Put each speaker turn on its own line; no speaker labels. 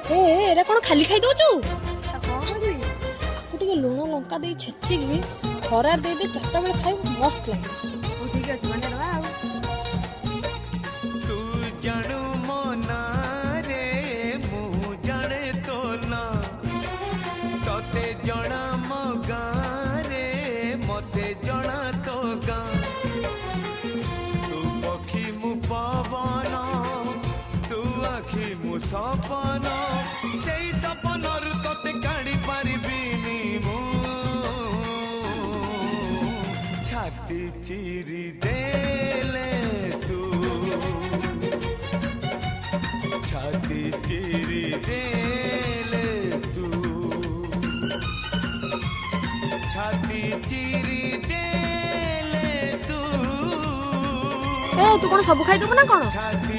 ଏ ଏରା କ'ଣ ଖାଲି ଖାଇ ଦଉଛୁ?
କ'ଣ କରିବି?
ତାକୁ ଟିକେ ଲୁଣ ଲଙ୍କା ଦେଇ ଛେଚିକି ଖରାରେ ଦେଇଦେ, ଚାରିଟା ବେଳେ ଖାଇବୁ ମସ୍ତ ଲାଗିବ।
ହଉ ଠିକ୍ ଅଛି, ବନେଇଦେବା ଆଉ।
ତୁ ଜାଣୁ ମୋ ନାଁରେ ମୁଁ ଜାଣେ ତୋ ନାଁ, ତତେ ଜଣା ମୋ ଗାଁରେ ମତେ ଜଣା ତୋ ଗାଁ। ତୁ ପକ୍ଷୀ ମୁଁ ପବନ, ତୁ ଆଖି ମୁଁ ସପନ, ସେଇ ସପନରୁ ତତେ କାଢି ପାରିବିନି ମୁଁ। ଛାତି ଚିରି ଦେଲେ ତୁ, ଛାତି ଚିରି ଦେଲେ ତୁ, ଛାତି ଚିରି ଦେଲେ ତୁ।
ଏ ତୁ କ'ଣ ସବୁ ଖାଇଦବୁ ନା କ'ଣ?
ଛାତି